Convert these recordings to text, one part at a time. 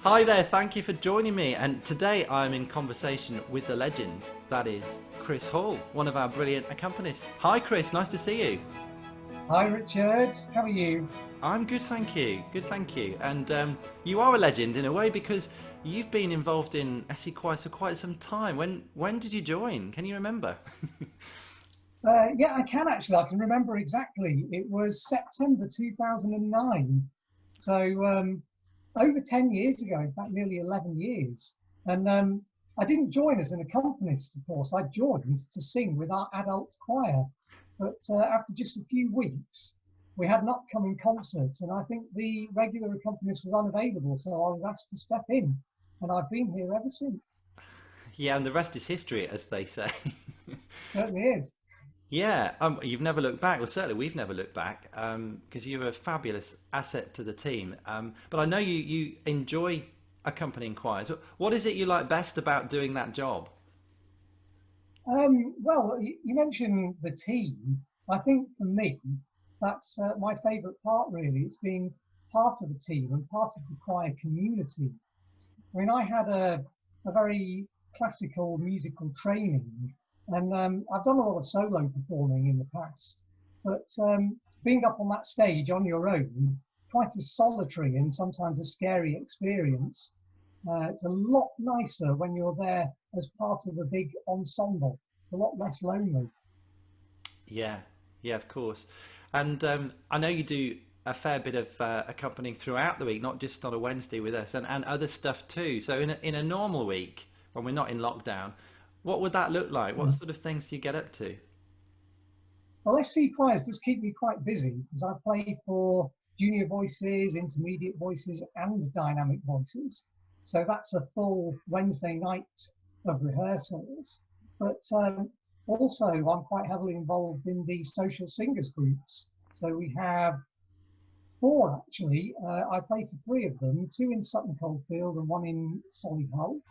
Hi there, thank you for joining me. And today I'm in conversation with the legend, that is Chris Hall, one of our brilliant accompanists. Hi Chris, nice to see you. Hi Richard, how are you? I'm good, thank you. Good, thank you. And you are a legend in a way because you've been involved in SE Choir for quite some time. When did you join? Can you remember? Yeah, I can actually. I can remember exactly. It was September 2009. So over 10 years ago, in fact, nearly 11 years. And I didn't join as an accompanist, of course. I joined to sing with our adult choir. But after just a few weeks, we had an upcoming concert, and I think the regular accompanist was unavailable. So I was asked to step in, and I've been here ever since. Yeah, and the rest is history, as they say. Certainly is. Yeah, you've never looked back. Well, certainly we've never looked back because you're a fabulous asset to the team. But I know you enjoy accompanying choirs. What is it you like best about doing that job? Well, you mentioned the team. I think for me, that's my favourite part, really. It's being part of the team and part of the choir community. I mean, I had a very classical musical training, and I've done a lot of solo performing in the past. But being up on that stage on your own, quite a solitary and sometimes a scary experience. It's a lot nicer when you're there as part of a big ensemble. It's a lot less lonely. Yeah, yeah, of course. And I know you do a fair bit of accompanying throughout the week, not just on a Wednesday with us, and other stuff too. So in a normal week, when we're not in lockdown, what would that look like? What Mm. sort of things do you get up to? Well, SC choirs does keep me quite busy because I play for junior voices, intermediate voices, and dynamic voices. So that's a full Wednesday night of rehearsals. But also, I'm quite heavily involved in the social singers groups. So we have four actually. I play for three of them, two in Sutton Coldfield and one in Solihull.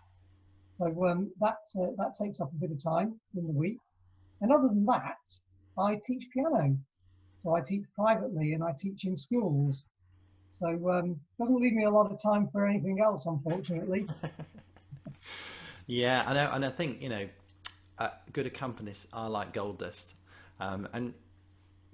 So that takes up a bit of time in the week. And other than that, I teach piano. So I teach privately and I teach in schools. So doesn't leave me a lot of time for anything else, unfortunately. Yeah, I know, and I think good accompanists are like gold dust, and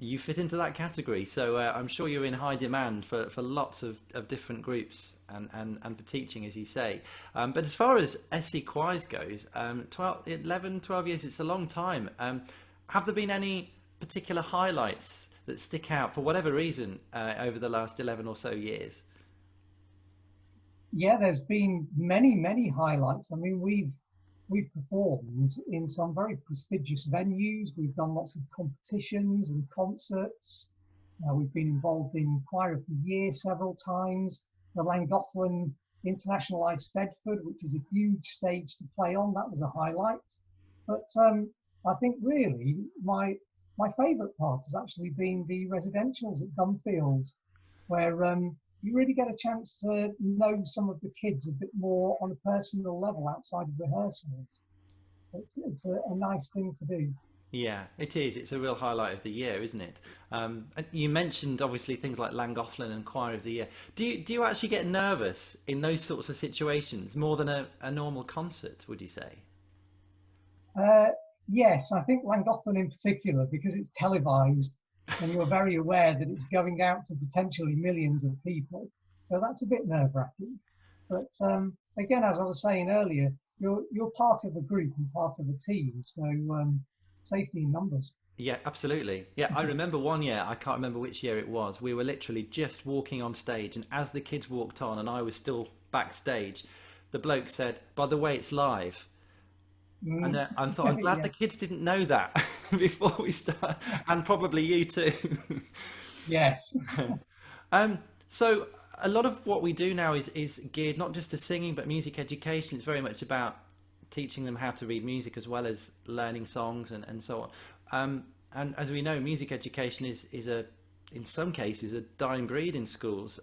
you fit into that category. So I'm sure you're in high demand for lots of different groups and for teaching, as you say. But as far as SC Choirs goes, 12 years, it's a long time. Have there been any particular highlights that stick out for whatever reason over the last 11 or so years? Yeah, there's been many highlights. I mean, we've performed in some very prestigious venues. We've done lots of competitions and concerts. We've been involved in Choir of the Year several times. The Llangollen International Eisteddfod, which is a huge stage to play on, that was a highlight. But I think really my favourite part has actually been the residentials at Dunfield, where you really get a chance to know some of the kids a bit more on a personal level outside of rehearsals. It's a nice thing to do. Yeah, it is. It's a real highlight of the year, isn't it? And you mentioned obviously things like Llangollen and Choir of the Year. Do you actually get nervous in those sorts of situations more than a normal concert? Would you say? Uh, yes, I think Llangollen in particular, because it's televised and you're very aware that it's going out to potentially millions of people. So that's a bit nerve-wracking. But again, as I was saying earlier, you're part of a group and part of a team. So safety in numbers. Yeah, absolutely. Yeah, I remember one year. I can't remember which year it was. We were literally just walking on stage, and as the kids walked on, and I was still backstage, the bloke said, "By the way, it's live." And Mm. I thought, I'm glad the Yeah. kids didn't know that before we start, and probably you too. Yes. So a lot of what we do now is geared not just to singing but music education. It's very much about teaching them how to read music as well as learning songs and so on. And as we know, music education is a in some cases a dying breed in schools.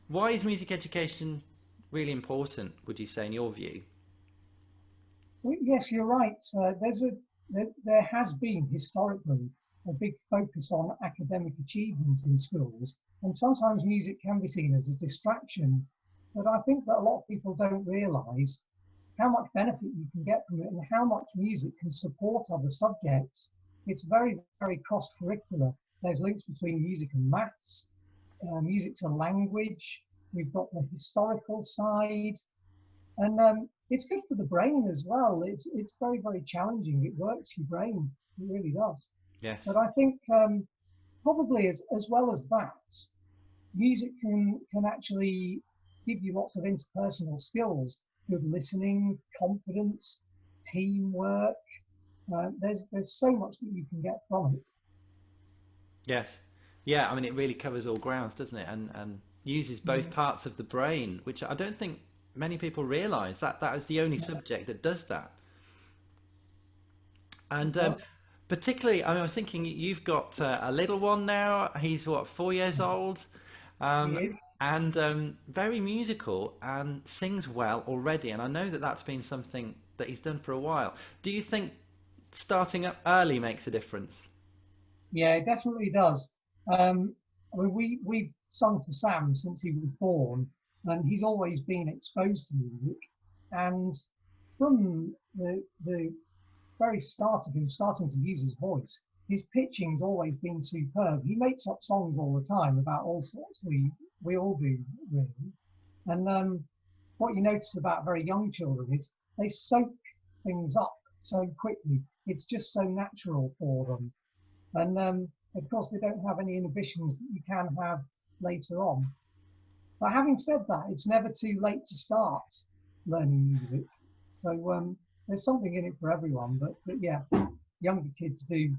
Why is music education really important? Would you say, in your view? Well, yes, you're right. There has been historically a big focus on academic achievement in schools, and sometimes music can be seen as a distraction. but I think that a lot of people don't realise how much benefit you can get from it and how much music can support other subjects. It's very, very cross-curricular. There's links between music and maths, music's a language. We've got the historical side, and it's good for the brain as well. It's very, very challenging. It works your brain. It really does. Yes. But I think probably as well as that, music can actually give you lots of interpersonal skills, good listening, confidence, teamwork. There's so much that you can get from it. Yes. Yeah, I mean, it really covers all grounds, doesn't it? And uses both parts of the brain, which I don't think many people realise that that is the only subject that does that. And Yes, particularly, I mean, I was thinking you've got a little one now. He's what, 4 years old, he um, is. and very musical and sings well already. And I know that that's been something that he's done for a while. Do you think starting up early makes a difference? Yeah, it definitely does. I mean, we've sung to Sam since he was born, and he's always been exposed to music. And from the very start of him starting to use his voice, his pitching's always been superb. He makes up songs all the time about all sorts. We all do, really. And what you notice about very young children is they soak things up so quickly. It's just so natural for them. And of course, they don't have any inhibitions that you can have later on. But having said that, it's never too late to start learning music. So there's something in it for everyone. But yeah, younger kids do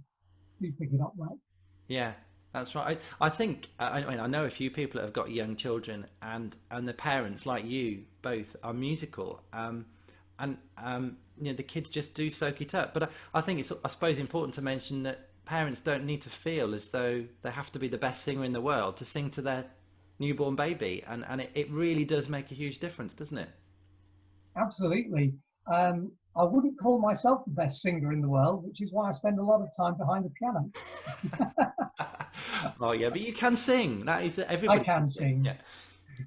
pick it up well. Yeah, that's right. I think I mean I know a few people that have got young children, and the parents like you both are musical, and you know the kids just do soak it up. But I think it's I suppose important to mention that parents don't need to feel as though they have to be the best singer in the world to sing to their newborn baby, and it really does make a huge difference, doesn't it? Absolutely. I wouldn't call myself the best singer in the world, which is why I spend a lot of time behind the piano. Oh yeah, but you can sing. That is I everybody can can sing. sing.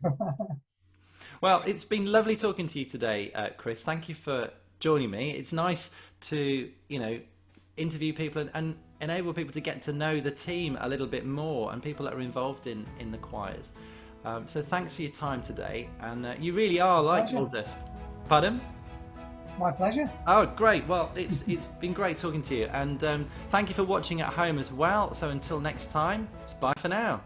Yeah. Well, it's been lovely talking to you today, Chris. Thank you for joining me. It's nice to, interview people and enable people to get to know the team a little bit more and people that are involved in the choirs. So thanks for your time today. And you really are like Pleasure. Goldust. Pardon? My pleasure. Oh, great. Well, it's been great talking to you. And thank you for watching at home as well. So until next time, bye for now.